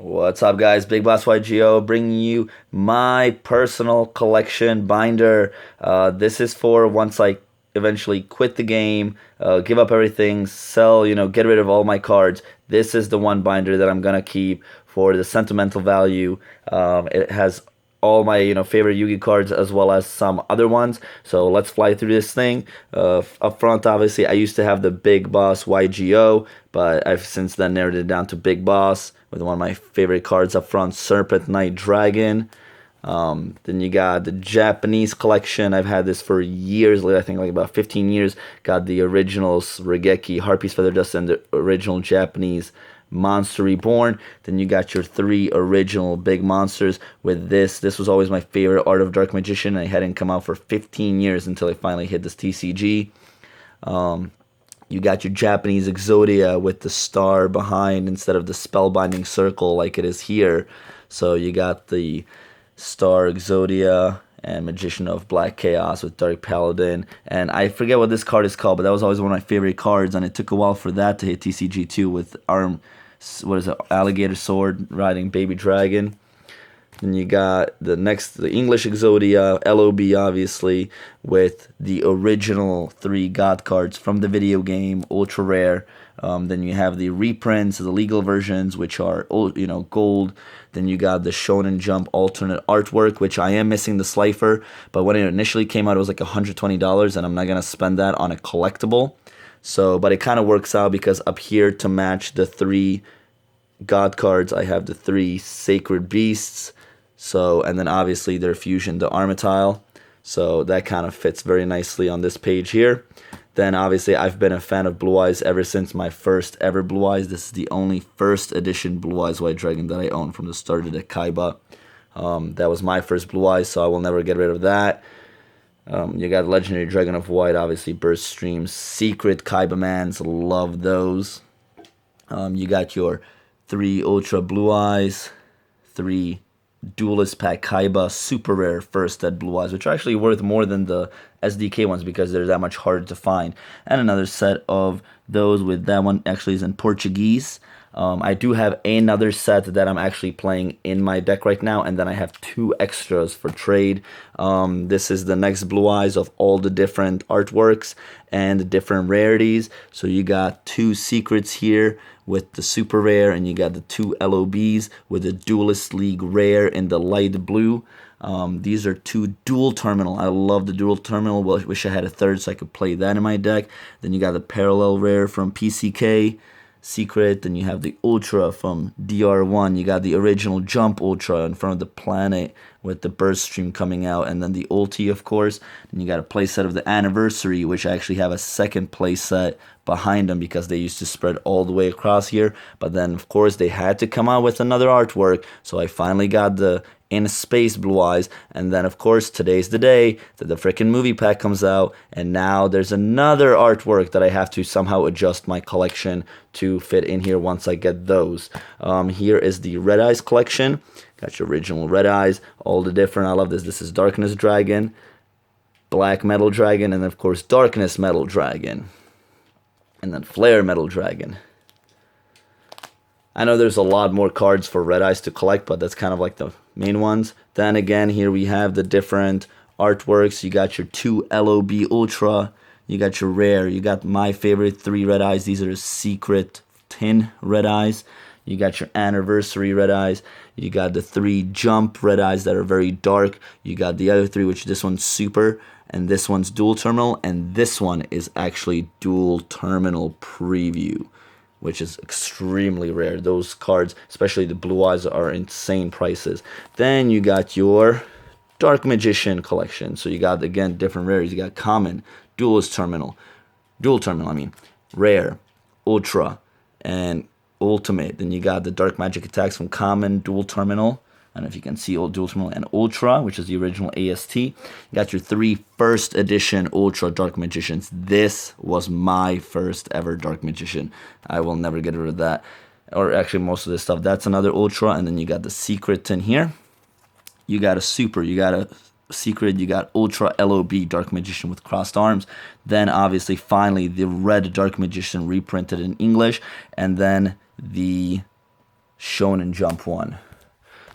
What's up, guys? Big Boss YGO bringing you my personal collection binder. This is for once I eventually quit the game, give up everything, sell, get rid of all my cards. This is the one binder that I'm gonna keep for the sentimental value. It has all my favorite Yugi cards as well as some other ones. So let's fly through this thing. Up front, obviously, I used to have the Big Boss YGO, but I've since then narrowed it down to Big Boss with one of my favorite cards up front, Serpent Knight Dragon. Then you got the Japanese collection. I've had this for years, I think like about 15 years. Got the originals, Regeki, Harpy's Feather Dust, and the original Japanese Monster Reborn. Then you got your three original big monsters with this. This was always my favorite Art of Dark Magician. I hadn't come out for 15 years until I finally hit this TCG. You got your Japanese Exodia with the star behind instead of the spellbinding circle like it is here. So you got the Star Exodia and Magician of Black Chaos with Dark Paladin. And I forget what this card is called, but that was always one of my favorite cards. And it took a while for that to hit TCG2 with alligator sword riding Baby Dragon. Then you got the English Exodia, LOB obviously, with the original three God cards from the video game, ultra rare. Then you have the reprints, the legal versions, which are gold. Then you got the Shonen Jump alternate artwork, which I am missing the Slifer, but when it initially came out, it was like $120, and I'm not gonna spend that on a collectible. So, but it kind of works out because up here to match the three God cards, I have the three Sacred Beasts. So, and then obviously their fusion, the Armitile. So that kind of fits very nicely on this page here. Then obviously I've been a fan of Blue Eyes ever since my first ever Blue Eyes. This is the only first edition Blue Eyes White Dragon that I own from the start of the Kaiba. That was my first Blue Eyes, so I will never get rid of that. You got Legendary Dragon of White, obviously Burst Streams, Secret Kaiba Mans, love those. You got your three Ultra Blue Eyes, three Duelist Pack Kaiba super rare first dead Blue Eyes, which are actually worth more than the SDK ones because they're that much harder to find. And another set of those with that one actually is in Portuguese. I do have another set that I'm actually playing in my deck right now, and then I have two extras for trade. This is the next Blue Eyes of all the different artworks and the different rarities. So you got two secrets here with the super rare, and you got the two LOBs with the Duelist League rare in the light blue. These are two dual terminal. I love the dual terminal. Well, I wish I had a third so I could play that in my deck. Then you got the parallel rare from PCK Secret. Then you have the Ultra from DR1. You got the original Jump Ultra in front of the planet with the Burst Stream coming out. And then the Ulti, of course. Then you got a playset of the Anniversary, which I actually have a second playset behind them because they used to spread all the way across here. But then, of course, they had to come out with another artwork. So I finally got the In Space Blue Eyes, and then of course today's the day that the freaking movie pack comes out, and now there's another artwork that I have to somehow adjust my collection to fit in here once I get those. Here is the Red Eyes collection. Got your original Red Eyes, all the different, I love this. This is Darkness Dragon, Black Metal Dragon, and then of course Darkness Metal Dragon, and then Flare Metal Dragon. I know there's a lot more cards for Red Eyes to collect, but that's kind of like the main ones. Then again, here we have the different artworks. You got your two LOB Ultra, you got your rare, you got my favorite three Red Eyes. These are Secret Tin Red Eyes. You got your Anniversary Red Eyes. You got the three Jump Red Eyes that are very dark. You got the other three, which this one's Super, and this one's Dual Terminal, and this one is actually Dual Terminal Preview, which is extremely rare. Those cards, especially the Blue Eyes, are insane prices. Then you got your Dark Magician collection. So you got, again, different rares. You got Common, Dual Terminal, Rare, Ultra, and Ultimate. Then you got the Dark Magic attacks from Common, Dual Terminal. I don't know if you can see Dual Terminal and Ultra, which is the original AST. You got your three first edition Ultra Dark Magicians. This was my first ever Dark Magician. I will never get rid of that. Or actually most of this stuff. That's another Ultra. And then you got the Secret in here. You got a Super. You got a Secret. You got Ultra LOB Dark Magician with crossed arms. Then obviously finally the Red Dark Magician reprinted in English. And then the Shonen Jump one.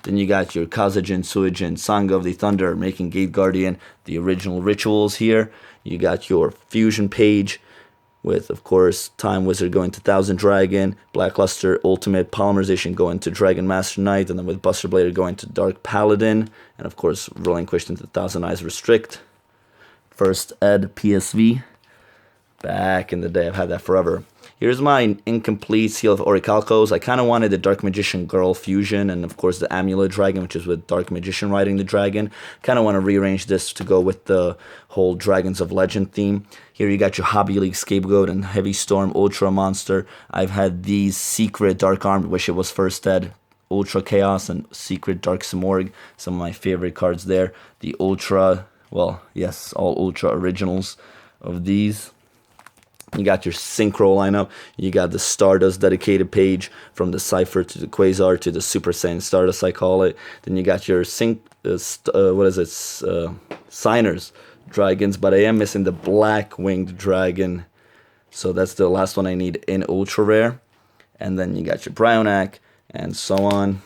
Then you got your Kazajin, Suijin, Sanga of the Thunder, Making Gate Guardian, the original rituals here. You got your fusion page with, of course, Time Wizard going to Thousand Dragon, Blackluster Ultimate Polymerization going to Dragon Master Knight, and then with Buster Blader going to Dark Paladin, and of course, relinquished into Thousand Eyes Restrict. First Ed PSV. Back in the day, I've had that forever. Here's my incomplete Seal of Orichalcos. I kind of wanted the Dark Magician Girl fusion, and of course the Amulet Dragon, which is with Dark Magician riding the dragon. Kind of want to rearrange this to go with the whole Dragons of Legend theme. Here you got your Hobby League Scapegoat and Heavy Storm Ultra Monster. I've had these Secret Dark Armed, wish it was first Ed, Ultra Chaos, and Secret Dark Simorg. Some of my favorite cards there. The Ultra, well, yes, all Ultra originals of these. You got your Synchro lineup. You got the Stardust dedicated page from the Cypher to the Quasar to the Super Saiyan Stardust, I call it. Then you got your Signers dragons, but I am missing the Black Winged Dragon. So that's the last one I need in Ultra Rare. And then you got your Bryonac and so on.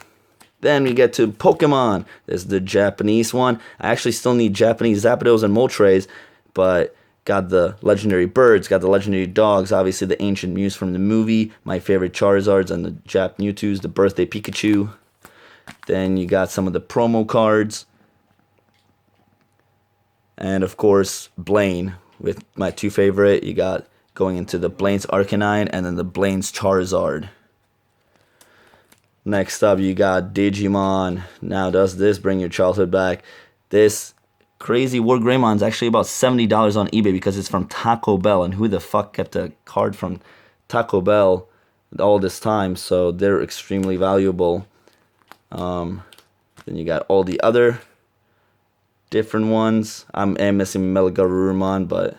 Then we get to Pokemon. There's the Japanese one. I actually still need Japanese Zapdos and Moltres, but got the legendary birds, got the legendary dogs, obviously the ancient Mews from the movie, my favorite Charizards and the Jap Mewtwo's, the birthday Pikachu. Then you got some of the promo cards. And of course, Blaine with my two favorite. You got going into the Blaine's Arcanine and then the Blaine's Charizard. Next up, you got Digimon. Now, does this bring your childhood back? This Crazy War Greymon is actually about $70 on eBay because it's from Taco Bell, and who the fuck kept a card from Taco Bell all this time? So they're extremely valuable. Then you got all the other different ones. I'm missing Meligarurumon, but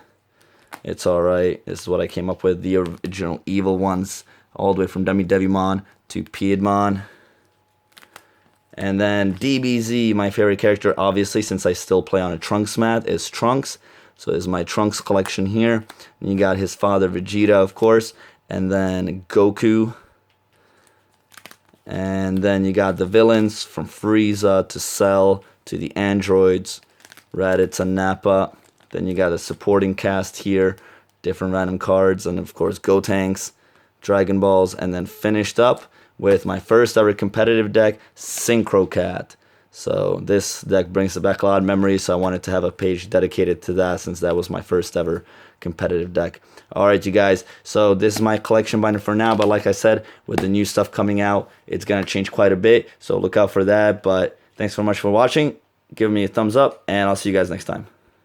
it's alright. This is what I came up with. The original evil ones, all the way from Devimon to Piedmon. And then DBZ, my favorite character, obviously, since I still play on a Trunks mat, is Trunks. So this is my Trunks collection here. And you got his father, Vegeta, of course. And then Goku. And then you got the villains from Frieza to Cell to the androids, Raditz and Nappa. Then you got a supporting cast here, different random cards, and of course Gotenks, Dragon Balls, and then finished up with my first ever competitive deck, Synchro Cat. So this deck brings back a lot of memories, so I wanted to have a page dedicated to that since that was my first ever competitive deck. Alright, you guys, so this is my collection binder for now, but like I said, with the new stuff coming out, it's going to change quite a bit, so look out for that. But thanks so much for watching, give me a thumbs up, and I'll see you guys next time.